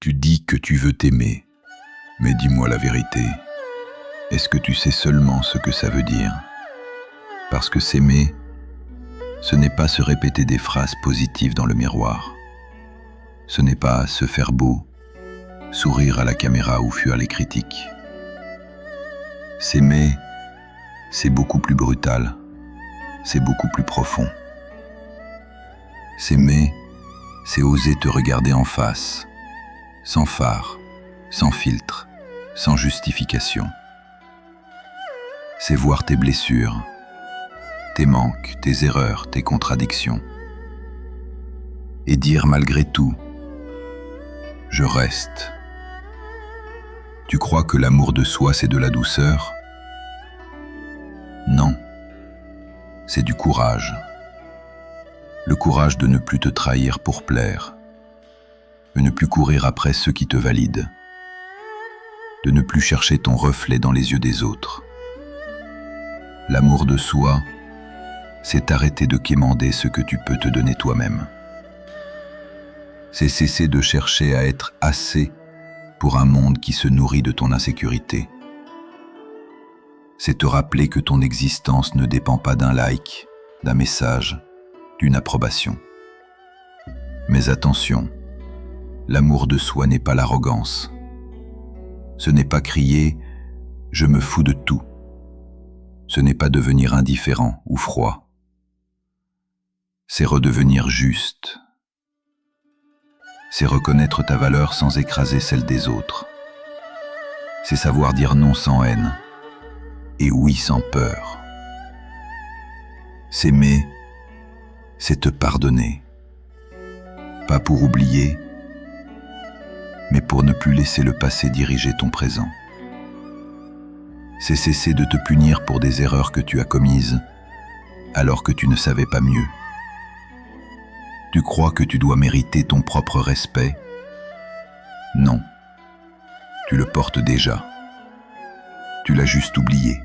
Tu dis que tu veux t'aimer, mais dis-moi la vérité. Est-ce que tu sais seulement ce que ça veut dire? Parce que s'aimer, ce n'est pas se répéter des phrases positives dans le miroir. Ce n'est pas se faire beau, sourire à la caméra ou fuir les critiques. S'aimer, c'est beaucoup plus brutal, c'est beaucoup plus profond. S'aimer, c'est oser te regarder en face, sans phare, sans filtre, sans justification. C'est voir tes blessures, tes manques, tes erreurs, tes contradictions. Et dire malgré tout, je reste. Tu crois que l'amour de soi, c'est de la douceur? Non, c'est du courage. Le courage de ne plus te trahir pour plaire, de ne plus courir après ceux qui te valident, de ne plus chercher ton reflet dans les yeux des autres. L'amour de soi, c'est arrêter de quémander ce que tu peux te donner toi-même. C'est cesser de chercher à être assez pour un monde qui se nourrit de ton insécurité. C'est te rappeler que ton existence ne dépend pas d'un like, d'un message, d'une approbation. Mais attention, l'amour de soi n'est pas l'arrogance. Ce n'est pas crier « je me fous de tout ». Ce n'est pas devenir indifférent ou froid. C'est redevenir juste. C'est reconnaître ta valeur sans écraser celle des autres. C'est savoir dire non sans haine et oui sans peur. S'aimer, c'est te pardonner. Pas pour oublier, mais pour ne plus laisser le passé diriger ton présent. C'est cesser de te punir pour des erreurs que tu as commises, alors que tu ne savais pas mieux. Tu crois que tu dois mériter ton propre respect? Non, tu le portes déjà. Tu l'as juste oublié.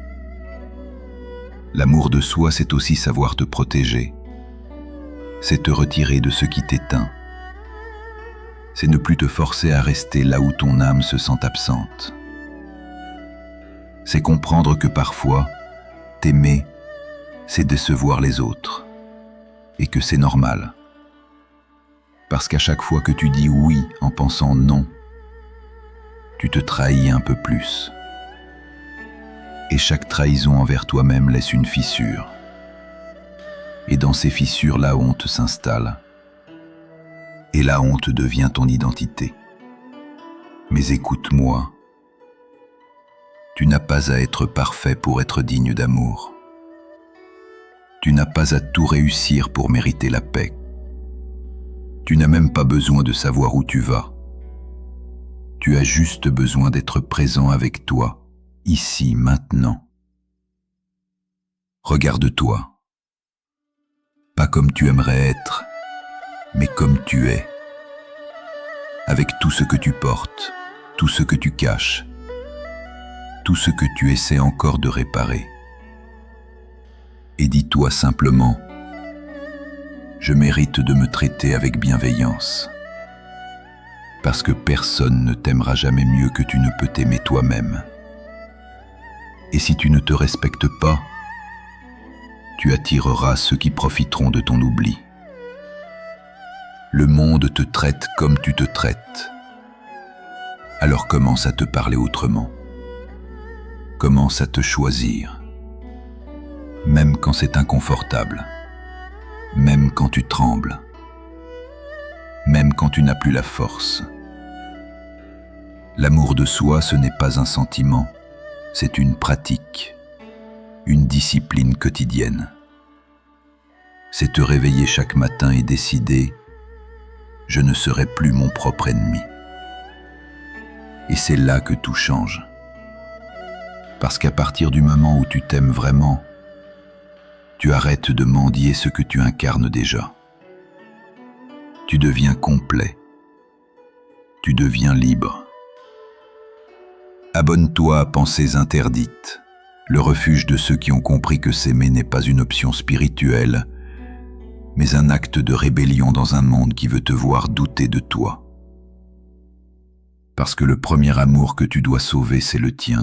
L'amour de soi, c'est aussi savoir te protéger. C'est te retirer de ce qui t'éteint. C'est ne plus te forcer à rester là où ton âme se sent absente. C'est comprendre que parfois, t'aimer, c'est décevoir les autres, et que c'est normal. Parce qu'à chaque fois que tu dis oui en pensant non, tu te trahis un peu plus. Et chaque trahison envers toi-même laisse une fissure. Et dans ces fissures, la honte s'installe. Et la honte devient ton identité. Mais écoute-moi, tu n'as pas à être parfait pour être digne d'amour. Tu n'as pas à tout réussir pour mériter la paix. Tu n'as même pas besoin de savoir où tu vas. Tu as juste besoin d'être présent avec toi, ici, maintenant. Regarde-toi. Pas comme tu aimerais être, mais comme tu es. Avec tout ce que tu portes, tout ce que tu caches, tout ce que tu essaies encore de réparer. Et dis-toi simplement, je mérite de me traiter avec bienveillance. Parce que personne ne t'aimera jamais mieux que tu ne peux t'aimer toi-même. Et si tu ne te respectes pas, tu attireras ceux qui profiteront de ton oubli. Le monde te traite comme tu te traites. Alors commence à te parler autrement. Commence à te choisir. Même quand c'est inconfortable. Même quand tu trembles. Même quand tu n'as plus la force. L'amour de soi, ce n'est pas un sentiment, c'est une pratique, une discipline quotidienne. C'est te réveiller chaque matin et décider « je ne serai plus mon propre ennemi ». Et c'est là que tout change. Parce qu'à partir du moment où tu t'aimes vraiment, tu arrêtes de mendier ce que tu incarnes déjà. Tu deviens complet. Tu deviens libre. Abonne-toi à Pensées interdites, le refuge de ceux qui ont compris que s'aimer n'est pas une option spirituelle, mais un acte de rébellion dans un monde qui veut te voir douter de toi. parce que le premier amour que tu dois sauver, c'est le tien.